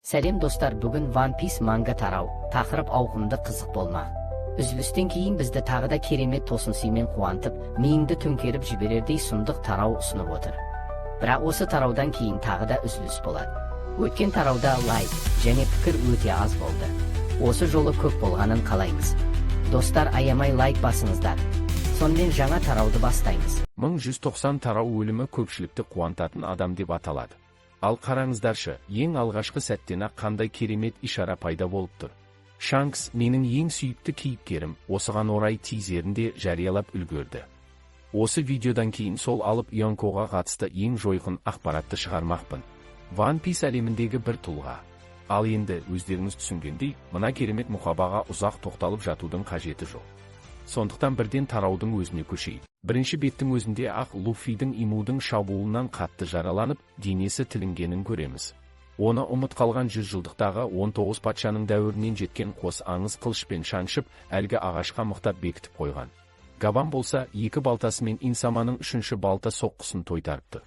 Сәлем достар, бүгін One Piece манга тарау, тақырып ауқымды қызық болмақ. Үзілістен кейін бізді тағы да керемет тосынсыймен қуантып, миыңды төңкеріп жіберердей сұмдық тарау ұсынып отыр. Бірақ осы тараудан кейін тағы да үзіліс болады. Өткен тарауда лайк және пікір өте аз болды. Осы жолы көп болғанын қалаймыз. Достар, аямай лайк басыңыздар. Сонымен жаңа тарауды бастаймыз. 1190 тарау өлімі көпшілікті қуантатын адам деп аталады. Ал қараңыздаршы, ең алғашқы сәттен-ақ қандай керемет ишара пайда болып тұр. Шанкс менің ең сүйікті кейіпкерім, осыған орай тизерінде жариялап үлгерді. Осы видеодан кейін сол алып Йонкоға қатысты ең жойқын ақпаратты шығармақпын. One Piece әлеміндегі бір тұлға. Ал енді өздеріңіз түсінгендей, мына керемет мұқабаға ұзақ тоқталып жатудың қажеті жоқ. Сондықтан бірден тараудың өзіне көшейік. Бірінші беттің өзінде ақ Луфидің имудың шабуылынан қатты жараланып, денесі тілінгенін көреміз. Оны ұмыт қалған 100 жылдықтағы 19 патшаның дәуірінен жеткен қос аңыз қылышпен шаншып, әлгі ағашқа мықтап бекітіп қойған. Габан болса, екі балтасымен Инсаманың үшінші балта соққысын тойтарыпты.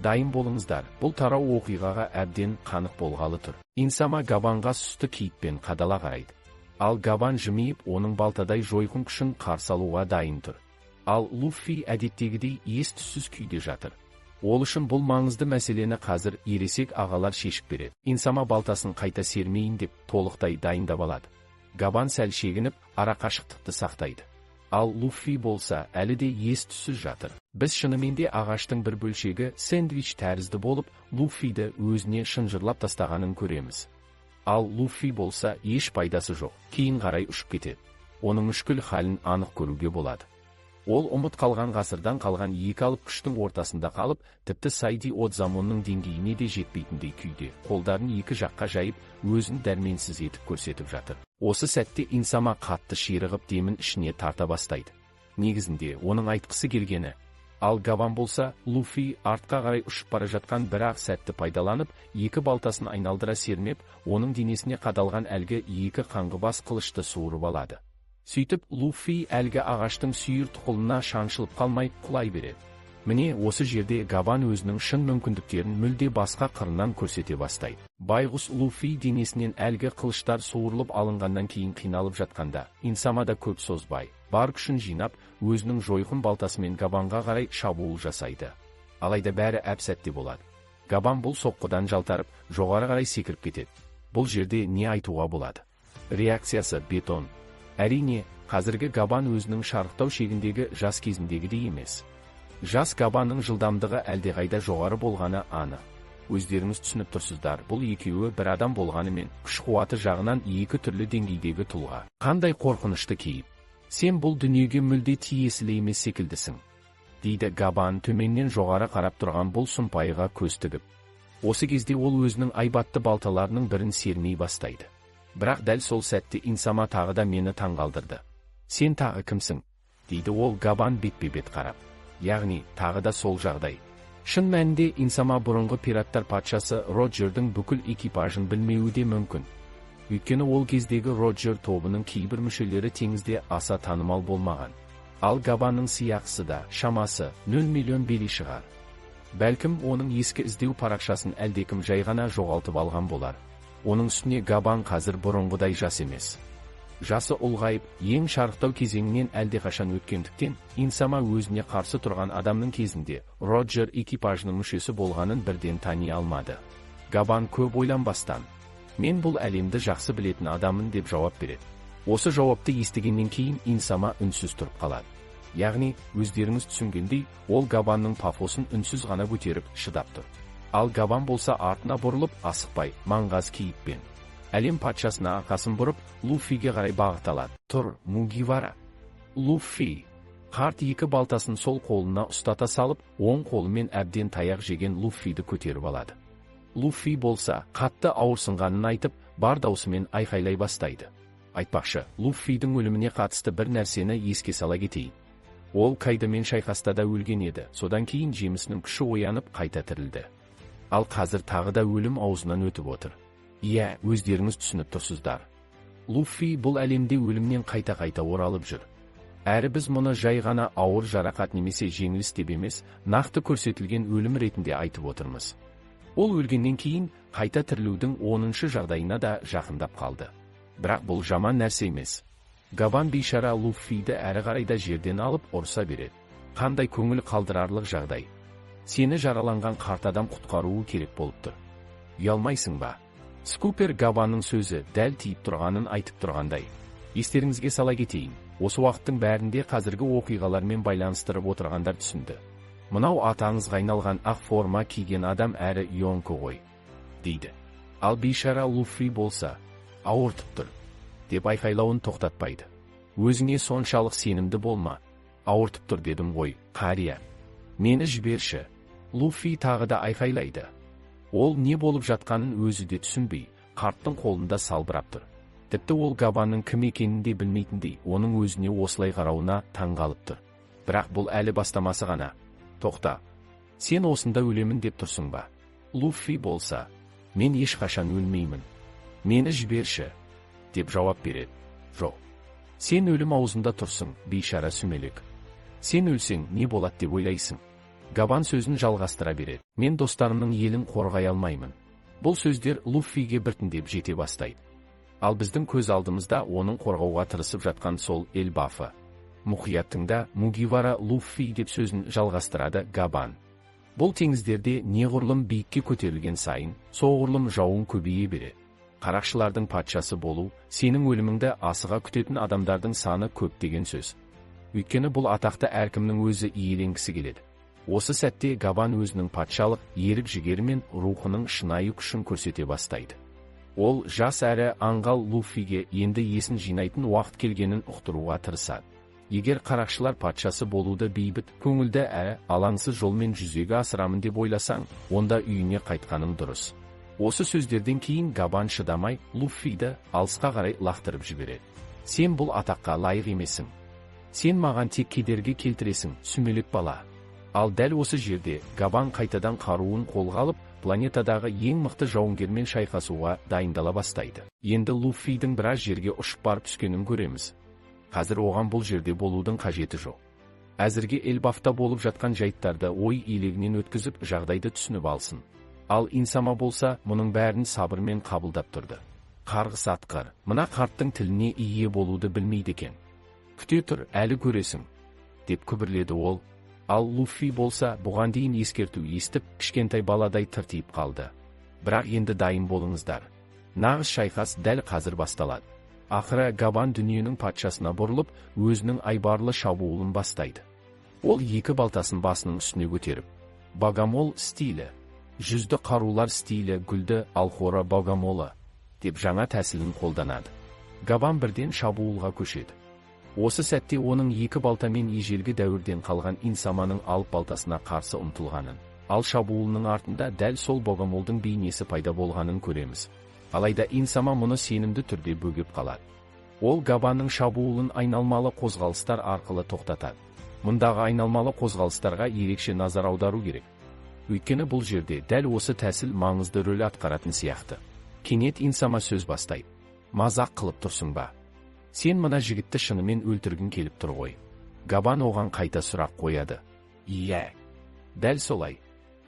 Дайын болыңыздар, бұл тарау оқиғаға әбден қанық болғалы тұр. Инсама Габанға сұсты кейіппен қадала қарайды. Ал Габан жымиып, оның балтадай жойқын күшін қарсы алуға дайын тұр. Ал Луфи әдеттегідей ес-түссіз күйде жатыр. Ол үшін бұл маңызды мәселені қазір ересек ағалар шешіп береді. Инсама балтасын қайта сермейін деп толықтай дайындап алады. Габан сәл шегініп, арақашықтықты сақтайды. Ал Луфи болса әлі де ес-түссіз жатыр. Біз шынымен де ағаштың бір бөлшегі сэндвич тәрізді болып, Луфиді өзіне шынжырлап тастағанын көреміз. Ал Луфи болса еш пайдасы жоқ, кейін қарай ұшып кетеді. Оның мүшкіл халін анық көруге болады. Ол ұмыт қалған ғасырдан қалған екі алып күштің ортасында қалып, тіпті Сайди Одзамонның деңгейіне де жетпейтіндей күйде, қолдарын екі жаққа жайып, өзін дәрменсіз етіп көрсетіп жатыр. Осы сәтте Инсама қатты ширығып демін ішіне тарта бастайды. Негізінде оның айтқысы келгені. Ал Габан болса, Луфи артқа қарай ұшып бара жатқан бір-ақ сәтті пайдаланып, екі балтасын айналдыра сермеп, оның денесіне қадалған әлгі екі қаңғыбас қылышты суырып алады. Сөйтіп, Луфи әлгі ағаштың сүйір тұқылына шаншылып қалмай құлай береді. Міне осы жерде Габан өзінің шын мүмкіндіктерін мүлде басқа қырынан көрсете бастайды. Байғұс Луфи денесінен әлгі қылыштар суырылып алынғаннан кейін қиналып жатқанда, Инсама да көп созбай, бар күшін жинап, өзінің жойқын балтасымен Габанға қарай шабуыл жасайды. Алайда бәрі әп-сәтте болады. Габан бұл соққыдан жалтарып, жоғары қарай секіріп кетеді. Бұл жерде не айтуға болады? Реакциясы бетон. Әрине, қазіргі Габан өзінің шарықтау шегіндегі жас кезіндегідей емес. Жас Габанның жылдамдығы әлдеқайда жоғары болғаны анық. Өздеріңіз түсініп тұрсыздар, бұл екеуі бір адам болғанымен, күш-қуаты жағынан екі түрлі деңгейдегі тұлға. Қандай қорқынышты кейіп. Сен бұл дүниеге мүлде тиесілі емес секілдісің, дейді Габан төменнен жоғары қарап тұрған бұл сұмпайыға көз тігіп. Осы кезде ол өзінің айбатты балталарының бірін сермей бастайды. Бірақ дәл сол сәтте Инсама тағы да мені таңғалдырды. Сен тағы кімсің? дейді ол Габан бетпе-бет қарап. Яғни, тағы да сол жағдай. Шын мәнінде Инсама бұрынғы пираттар патшасы Роджердің бүкіл экипажын білмеуі де мүмкін. Өйткені ол кездегі Роджер тобының кейбір мүшелері теңізде аса танымал болмаған. Ал Габанның сияқысы да шамасы 0 миллион бели шығар. Бәлкім оның ескі іздеу парақшасын әлдекім жай ғана жоғалтып алған болар. Оның үстіне Габан қазір бұрынғыдай жас емес. Жасы ұлғайып, ең шарықтау кезеңінен әлдеқашан өткендіктен, Инсама өзіне қарсы тұрған адамның кезінде Роджер экипажының мүшесі болғанын бірден тани алмады. Габан көп ойланбастан, мен бұл әлемді жақсы білетін адамын деп жауап береді. Осы жауапты естігеннен кейін Инсама үнсіз тұрып қалады. Яғни, өздеріңіз түсінгендей, ол Габанның пафосын үнсіз ғана көтеріп шыдап тұр. Ал Габан болса артына бұрылып, асықпай, маңғаз кейіппен. Әлем патшасына арқасын бұрып, Луфиге қарай бағыт алады. Тұр, Мугивара. Луфи. Қарт екі балтасын сол қолына ұстата салып, оң қолымен әбден таяқ жеген Луфиді көтеріп алады. Луфи болса, қатты ауырсынғанын айтып, бар даусымен айқайлай бастайды. Айтпақшы, Луфидің өліміне қатысты бір нәрсені еске сала кетейін. Ол Кайдомен шайқаста да өлген еді, содан кейін жемісінің күші оянып қайта тірілді. Ал қазір тағы да өлім аузынан өтіп отыр. Иә, өздеріңіз түсініп тұрсыздар. Луфи бұл әлемде өлімнен қайта-қайта оралып жүр. Әрі біз мұны жай ғана ауыр жарақат немесе жеңіліс деп емес, нақты көрсетілген өлім ретінде айтып отырмыз. Ол өлгеннен кейін қайта тірілудің 10-шы жағдайына да жақындап қалды. Бірақ бұл жаман нәрсе емес. Габан бейшара Луффиді әрі қарайда жерден алып ұрса береді. Қандай көңіл қалдырарлық жағдай. Сені жараланған қарт адам құтқаруы керек болып тұр. Ұялмайсың ба? Скупер Габанның сөзі дәл тиіп тұрғанын айтып тұрғандай. Естеріңізге сала кетейін, осы уақыттың бәрінде қазіргі оқиғалармен байланыстырып отырғандар түсінді. Мынау атаңызға айналған ақ форма киген адам әрі Йонко ғой, дейді. Ал бейшара Луффи болса, ауыртып тұр, деп айқайлауын тоқтатпайды. Өзіңе соншалық сенімді болма. Ауыртып тұр дедім ғой, қария. Мені жіберші. Луффи тағы да айқайлайды. Ол не болып жатқанын өзі де түсінбей, қарттың қолында салбырап тұр. Тіпті ол Габанның кім екенін де білмейтіндей, оның өзіне осылай қарауына таңғалып тұр. Бірақ бұл әлі бастамасы ғана. Тоқта. Сен осында өлемін деп тұрсың ба? Луффи болса, мен ешқашан өлмеймін. Мені жіберші, деп жауап береді. Жоқ. Сен өлім аузында тұрсың, бейшара сүмелек. Сен өлсең не болады деп ойлайсың? Габан сөзін жалғастыра береді. Мен достарымның елін қорғай алмаймын. Бұл сөздер Луффиге біртіндеп жете бастайды. Ал біздің көз алдымызда оның қорғауға тырысып жатқан сол Элбафы. Мұқияттыңда Мугивара Луффи деп сөзін жалғастырады Габан. Бұл теңіздерде неғұрлым биікке көтерілген сайын, соғұрлым жауын көбейе береді. Қарақшылардың патшасы болу, сенің өліміңді асыға күтетін адамдардың саны көп деген сөз. Өйткені бұл атақты әркімнің өзі иеленгісі келеді. Осы сәтте Габан өзінің патшалық ерік-жігері мен рухының шынайы күшін көрсете бастайды. Ол жас әрі аңғал Луффиге енді есін жинайтын уақыт келгенін ұқтыруға тырысады. Егер қарақшылар патшасы болуды бейбіт, көңілді әрі алаңсыз жолмен жүзеге асырамын деп ойласаң, онда үйіне қайтқаның дұрыс. Осы сөздерден кейін Габан шыдамай Луффиді алысқа қарай лақтырып жібереді. Сен бұл атаққа лайық емесің. Сен маған тек кедергі келтіресің, сүмелек бала. Ал дәл осы жерде Габан қайтадан қаруын қолға алып, планетадағы ең мықты жауынгермен шайқасуға дайындала бастайды. Енді Луффидің біраз жерге ұшып барып түскенін көреміз. Қазір оған бұл жерде болудың қажеті жоқ. Әзірге Элбафта болып жатқан жайттарды ой елегінен өткізіп, жағдайды түсініп алсын. Ал Инсама болса, мұның бәрін сабырмен қабылдап тұрды. Қарғыс атқыр, мына қарттың тіліне ие болуды білмейді екен. Күте тұр, әлі көресің, деп күбірледі ол. Ал Луффи болса, бұған дейін ескерту естіп, кішкентай баладай тыртиып қалды. Бірақ енді дайын болыңыздар. Нағыз шайқас дәл қазір басталады. Ақыры Габан дүниенің патшасына бұрылып, өзінің айбарлы шабуылын бастайды. Ол екі балтасын басының үстіне көтеріп, Богомол стилі, жүзді қарулар стилі гүлді алхора Богомолы, деп жаңа тәсілін қолданады. Габан бірден шабуылға көшеді. Осы сәтте оның екі балтамен ежелгі дәуірден қалған Инсаманың алып балтасына қарсы ұмтылғанын, ал шабуылының артында дәл сол Богомолдың бейнесі пайда болғанын көреміз. Алайда Инсама мұны сенімді түрде бөгеп қалады. Ол Габанның шабуылын айналмалы қозғалыстар арқылы тоқтатады. Мұндағы айналмалы қозғалыстарға ерекше назар аудару керек. Өйткені бұл жерде дәл осы тәсіл маңызды рөл атқаратын сияқты. Кенет Инсама сөз бастайды. Мазақ қылып тұрсың ба? Сен мына жігітті шынымен өлтіргің келіп тұр ғой. Габан оған қайта сұрақ қояды. Иә, дәл солай.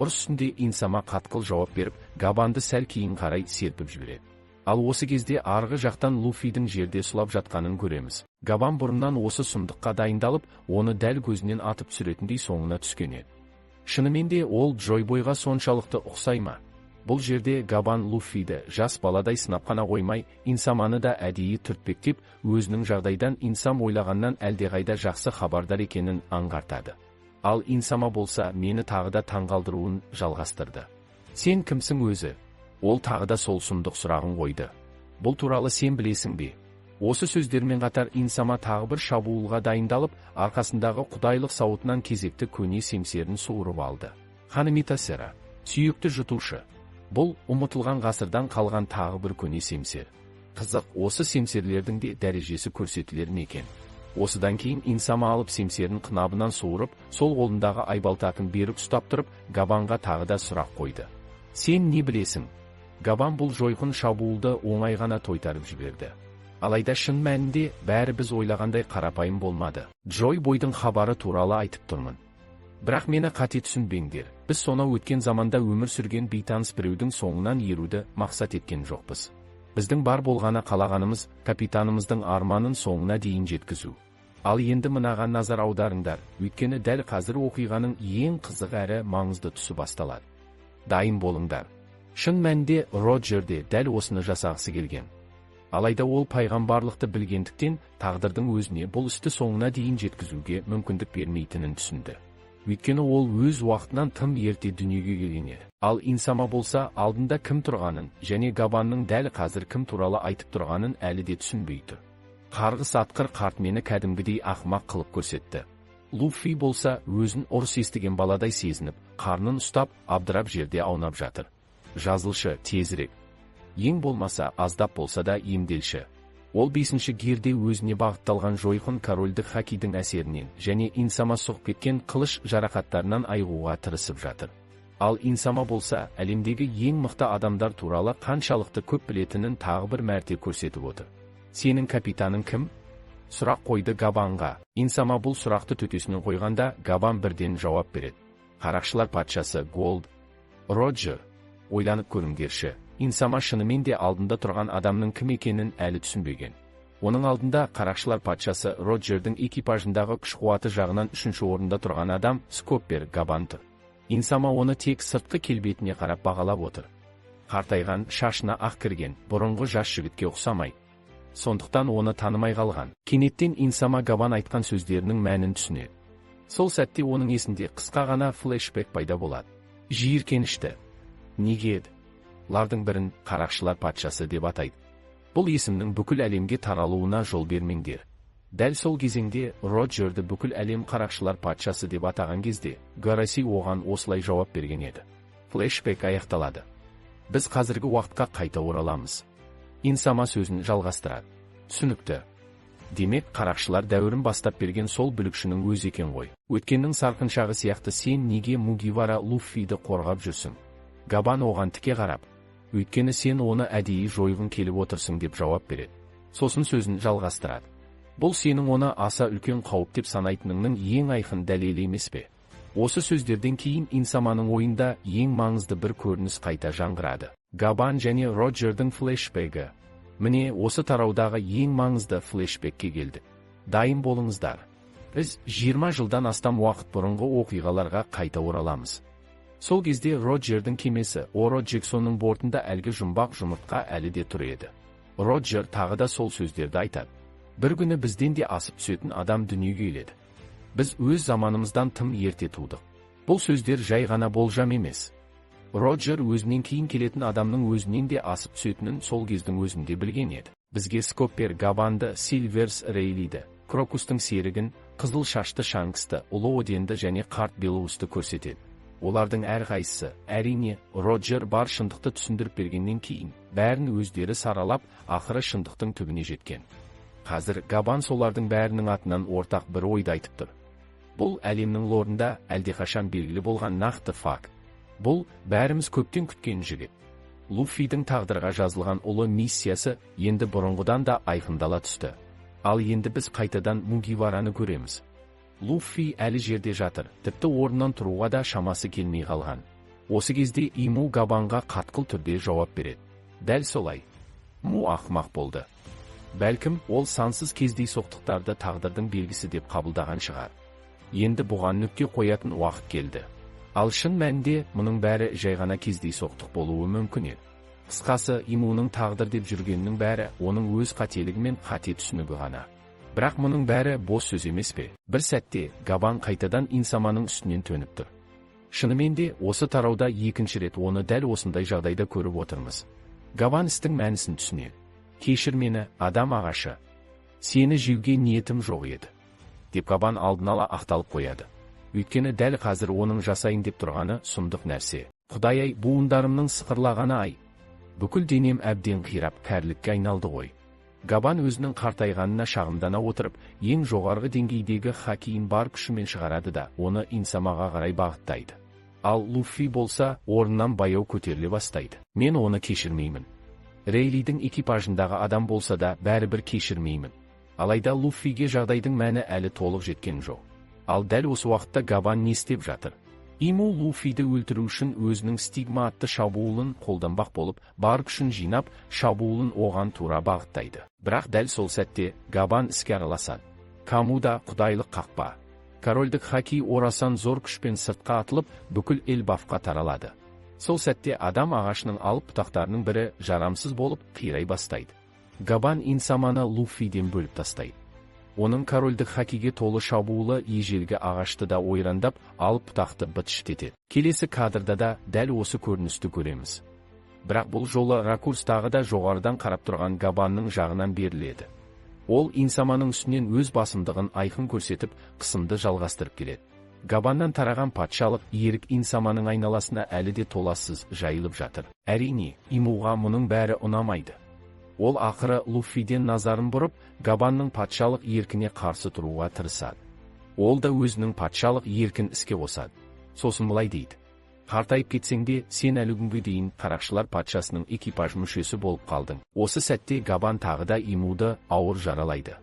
Ұрыс үстінде Инсама қатқыл жауап беріп, Габанды сәл кейін қарай серпіп жібереді. Ал осы кезде арғы жақтан Луффидің жерде сұлап жатқанын көреміз. Габан бұрыннан осы сұмдыққа дайындалып, оны дәл көзінен атып түсіретіндей соңына түскен еді. Шынымен де ол Джойбойға соншалықты ұқсай ма? Бұл жерде Габан Луффиді жас баладай сынап қана қоймай, Инсаманы да әдейі түртпектеп, өзінің жағдайдан Инсам ойлағаннан әлдеқайда жақсы хабардар екенін аңғартады. Ал Инсама болса, мені тағы да таңғалдыруын жалғастырды. Сен кімсің өзі? Ол тағы да сол сұмдық сұрағын қойды. Бұл туралы сен білесің бе? Осы сөздермен қатар Инсама тағы бір шабуылға дайындалып, арқасындағы құдайлық сауытынан кезекті көне семсерін суырып алды. Ханымита Сера, сүйікті жұтушы. Бұл ұмытылған ғасырдан қалған тағы бір көне семсер. Қызық, осы семсерлердің де дәрежесі көрсетілер ме екен? Осыдан кейін Инсама алып семсерін қынабынан суырып, сол қолындағы айбалтатын беріп ұстап тұрып, Габанға тағы да сұрақ қойды. Сен не білесің? Габан бұл жойқын шабуылды оңай ғана тойтарып жіберді. Алайда шын мәнінде бәрі біз ойлағандай қарапайым болмады. Джойбойдың хабары туралы айтып тұрмын. Бірақ мені қате түсінбеңдер. Біз сонау өткен заманда өмір сүрген бейтаныс біреудің соңынан еруді мақсат еткен жоқпыз. Біздің бар болғаны қалағанымыз капитанымыздың арманын соңына дейін жеткізу. Ал енді мынаған назар аударыңдар, өйткені дәл қазір оқиғаның ең қызық әрі маңызды тұсы басталады. Дайын болыңдар. Шын мәнінде Роджер де дәл осыны жасағысы келген. Алайда ол пайғамбарлықты білгендіктен тағдырдың өзіне бұл істі соңына дейін жеткізуге мүмкіндік бермейтінін түсінді. Өйткені ол өз уақытынан тым ерте дүниеге келген еді. Ал Инсама болса алдында кім тұрғанын және Габанның дәл қазір кім туралы айтып тұрғанын әлі де түсінбейді. Қарғыс атқыр қарт мені кәдімгідей ақымақ қылып көрсетті. Луффи болса өзін ұрыс естіген баладай сезініп, қарнын ұстап, абдырап жерде аунап жатыр. Жазылшы, тезірек. Ең болмаса аздап болса да емделші. Ол 5-ші герде өзіне бағытталған жойқын корольдік хакидің әсерінен және Инсама соғып кеткен қылыш жарақаттарынан айығуға тырысып жатыр. Ал Инсама болса әлемдегі ең мықты адамдар туралы қаншалықты көп білетінін тағы бір мәрте көрсетіп отыр. Сенің капитаның кім? Сұрақ қойды Габанға. Инсама бұл сұрақты төтесінен қойғанда Габан бірден жауап береді. Қарақшылар патшасы Голд. Роджер, ойланып көріңдерші. Инсама шынымен де алдында тұрған адамның кім екенін әлі түсінбеген. Оның алдында қарақшылар патшасы Роджердің экипажындағы күш-қуаты жағынан 3-ші орында тұрған адам Скоппер Габан тұр. Инсама оны тек сыртқы келбетіне қарап бағалап отыр. Қартайған, шашына ақ кірген, бұрынғы жас жігітке ұқсамай. Сондықтан оны танымай қалған. Кенеттен Инсама Габан айтқан сөздерінің мәнін түсінеді. Сол сәтте оның есінде қысқа ғана флешбек пайда болады. Жиіркенішті. Неге еді? Лардың бірін қарақшылар патшасы деп атайды. Бұл есімнің бүкіл әлемге таралуына жол бермеңдер. Дәл сол кезеңде Роджерді бүкіл әлем қарақшылар патшасы деп атаған кезде, Гараси оған осылай жауап берген еді. Флешбек аяқталады. Біз қазіргі уақытқа қайта ораламыз. Инсама сөзін жалғастырады. Түсінікті. Демек, қарақшылар дәуірін бастап берген сол бүлікшінің өзі екен ғой. Өткеннің сарқыншағы сияқты сен неге Мугивара Луффиді қорғап жүрсің? Габан оған тіке қарап, өйткені сен оны әдейі жойғың келіп отырсың деп жауап береді. Сосын сөзін жалғастырады. Бұл сенің оны аса үлкен қауіп деп санайтыныңның ең айқын дәлелі емес пе? Осы сөздерден кейін Инсаманың ойында ең маңызды бір көрініс қайта жаңғырады. Габан және Роджердің флешбегі. Міне осы тараудағы ең маңызды флешбекке келді. Дайын болыңыздар. Біз 20 жылдан астам уақыт бұрынғы оқиғаларға қайта ораламыз. Сол кезде Роджердің кемесі Оро Джексонның бортында әлгі жұмбақ жұмыртқа әлі де тұр еді. Роджер тағы да сол сөздерді айтады. Бір күні бізден де асып түсетін адам дүниеге келеді. Біз өз заманымыздан тым ерте тудық. Бұл сөздер жай ғана болжам емес. Роджер өзінен кейін келетін адамның өзінен де асып түсетінін сол кездің өзінде білген еді. Бізге Скоппер Габанды, Сильверс Рейлиді, Крокустың серігін, қызыл шашты Шанксты, ұлы Оденді және қарт Белоусты көрсетеді. Олардың әрқайсысы, әрине, Роджер бар шындықты түсіндіріп бергеннен кейін, бәрін өздері саралап, ақыры шындықтың түбіне жеткен. Қазір Габан солардың бәрінің атынан ортақ бір ойды айтып тұр. Бұл әлемнің лорында әлдеқашан белгілі болған нақты факт. Бұл бәріміз көптен күткен жігіт. Луффидің тағдырға жазылған ұлы миссиясы енді бұрынғыдан да айқындала түсті. Ал енді біз қайтадан Мугивараны көреміз. Луффи әлі жерде жатыр, тіпті орнынан тұруға да шамасы келмей қалған. Осы кезде Му Габанға қатқыл түрде жауап береді. Дәл солай. Му ақымақ болды. Бәлкім, ол сансыз кездей соқтықтарды тағдырдың белгісі деп қабылдаған шығар. Енді бұған нүкте қоятын уақыт келді. Ал шын мәнінде мұның бәрі жай ғана кездей соқтық болуы мүмкін еді. Қысқасы, Муның тағдыр деп жүргеннің бәрі оның өз қателігі мен қате түсінігі ғана. Бірақ мұның бәрі бос сөз емес пе? Бір сәтте Габан қайтадан Инсаманың үстінен төніп тұр. Шынымен де осы тарауда екінші рет оны дәл осындай жағдайда көріп отырмыз. Габан істің мәнісін түсінеді. Кешір мені, адам ағашы. Сені жеуге ниетім жоқ еді. Деп Габан алдын ала ақталып қояды. Өйткені дәл қазір оның жасайын деп тұрғаны сұмдық нәрсе. Құдай-ай, буындарымның сықырлағаны ай. Бүкіл денем әбден қирап кәрілікке айналды ғой. Габан өзінің қартайғанына шағымдана отырып, ең жоғарғы деңгейдегі хакиін бар күшімен шығарады да, оны Инсамаға қарай бағыттайды. Ал Луффи болса, орнынан баяу көтеріле бастайды. Мен оны кешірмеймін. Рейлидің экипажындағы адам болса да, бәрібір кешірмеймін. Алайда Луффиге жағдайдың мәні әлі толық жеткен жоқ. Ал дәл осы уақытта Габан не істеп жатыр? Иму Луфиді өлтіру үшін өзінің стигма атты шабуылын қолданбақ болып, бар күшін жинап, шабуылын оған тура бағыттайды. Бірақ дәл сол сәтте Габан іске араласады. Камуда құдайлық қақпа. Корольдік хаки орасан зор күшпен сыртқа атылып, бүкіл Элбафқа таралады. Сол сәтте адам ағашының алып бұтақтарының бірі жарамсыз болып қирай бастайды. Габан инсаманы Луфиден бөліп тастайды. Оның корольдік хакиге толы шабуылы ежелгі ағашты да ойрандап, алып бұтақты быт-шыт. Келесі кадрда да дәл осы көріністі көреміз. Бірақ бұл жолы ракурс тағы да жоғарыдан қарап тұрған Габанның жағынан беріледі. Ол инсаманың үстінен өз басымдығын айқын көрсетіп, қысымды жалғастырып келеді. Габаннан тараған патшалық иерік инсаманың айналасына әлі де толассыз жайылып жатыр. Әрине, Имуға мұның бәрі ұнамайды. Ол ақыры Луфиден назарын бұрып, Габанның патшалық еркіне қарсы тұруға тырысады. Ол да өзінің патшалық еркін іске қосады. Сосын былай дейді: қартайып кетсең де, сен әлі күнге дейін қарақшылар патшасының экипаж мүшесі болып қалдың. Осы сәтте Габан тағы да Имуды ауыр жаралайды.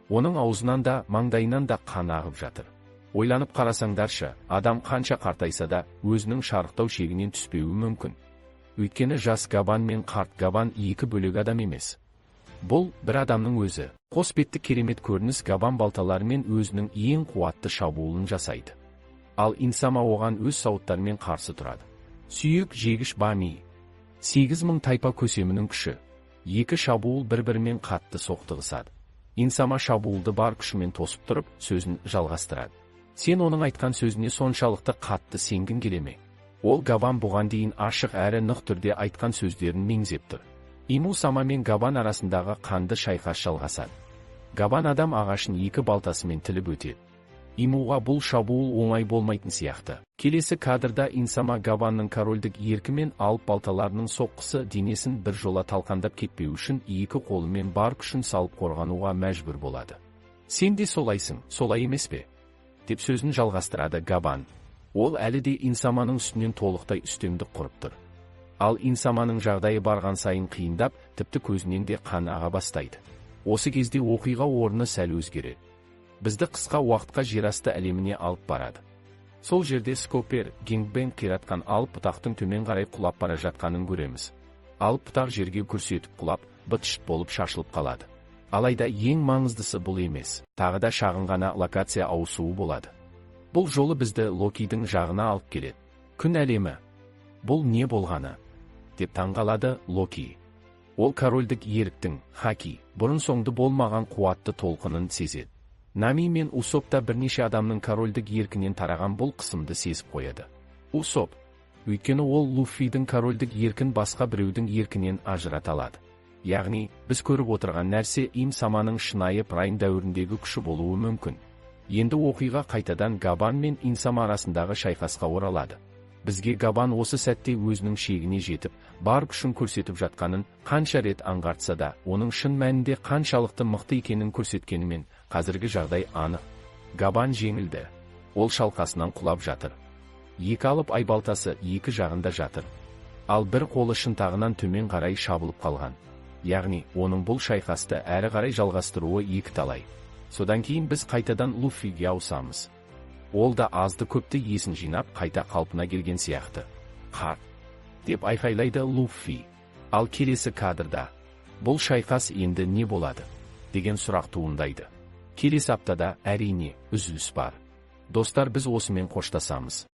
Оның аузынан да, маңдайынан да қан ағып жатыр. Ойланып қарасаңдаршы, адам қанша қартайса да, өзінің шарықтау шегінен түспеуі мүмкін. Өйткені жас Габан мен қарт Габан екі бөлек адам емес. Бұл бір адамның өзі. Қос бетті керемет көрініс Габан балталарымен өзінің ең қуатты шабуылын жасайды. Ал инсама оған өз сауыттарымен қарсы тұрады. Сүйек жегіш Бами. 8000 тайпа көсемінің күші. Екі шабуыл бір-бірімен қатты соқтығысады. Инсама шабуылды бар күшімен тосып тұрып, сөзін жалғастырады. Сен оның айтқан сөзіне соншалықты қатты сенгің келеме? Ол Габан бұған дейін ашық әрі нық түрде айтқан сөздерін меңзеп тұр. Иму Сама мен Габан арасындағы қанды шайқас жалғасады. Габан адам ағашын екі балтасымен тіліп өтеді. Имуға бұл шабуыл оңай болмайтын сияқты. Келесі кадрда инсама Габанның корольдік еркімен алып балталарының соққысы денесін бір жола талқандап кетпеу үшін екі қолымен бар күшін салып қорғануға мәжбүр болады. Сен де солайсың, солай емес пе? Деп сөзін жалғастырады Габан. Ол әлі де инсаманың үстінен толықтай үстемдік құрып тұр. Ал инсаманың жағдайы барған сайын қиындап, тіпті көзінен де қан аға бастайды. Осы кезде оқиға орны сәл өзгереді. Бізді қысқа уақытқа жерасты әлеміне алып барады. Сол жерде Скопер Гингбен қиратқан алып бұтақтың төмен қарай құлап бара жатқанын көреміз. Алып бұтақ жерге күрсетіп құлап, быт-шыт болып шашылып қалады. Алайда ең маңыздысы бұл емес. Тағы да шағын ғана локация ауысуы болады. Бұл жолы бізді Локидің жағына алып келеді. Күн әлемі. Бұл не болғаны? Деп таңғалады Локи. Ол корольдік еріктің, хаки, бұрын соңды болмаған қуатты толқынын сезеді. Нами мен Усоп та бірнеше адамның корольдік еркінен тараған бұл қысымды сезіп қояды. Усоп, өйткені ол Луфидің корольдік еркін басқа біреудің еркінен ажырата алады. Яғни, біз көріп отырған нәрсе Им-саманың шынайы прайм дәуіріндегі күші болуы мүмкін. Енді оқиға қайтадан Габан мен инсама арасындағы шайқасқа оралады. Бізге Габан осы сәтте өзінің шегіне жетіп, бар күшін көрсетіп жатқанын қанша рет аңғартса да, оның шын мәнінде қаншалықты мықты екенін көрсеткенімен, қазіргі жағдай анық. Габан жеңілді. Ол шалқасынан құлап жатыр. Екі алып айбалтасы екі жағында жатыр. Ал бір қолы шынтағынан төмен қарай шабылып қалған. Яғни, оның бұл шайқасты әрі қарай жалғастыруы екі талай. Содан кейін біз қайтадан Луфиге ауысамыз. Ол да азды көпті есін жинап, қайта қалпына келген сияқты. Қарт! Деп айқайлайды Луфи. Ал келесі кадрда. Бұл шайқас енді не болады? Деген сұрақ туындайды. Келесі аптада әрине үзіліс бар. Достар, біз осымен қоштасамыз.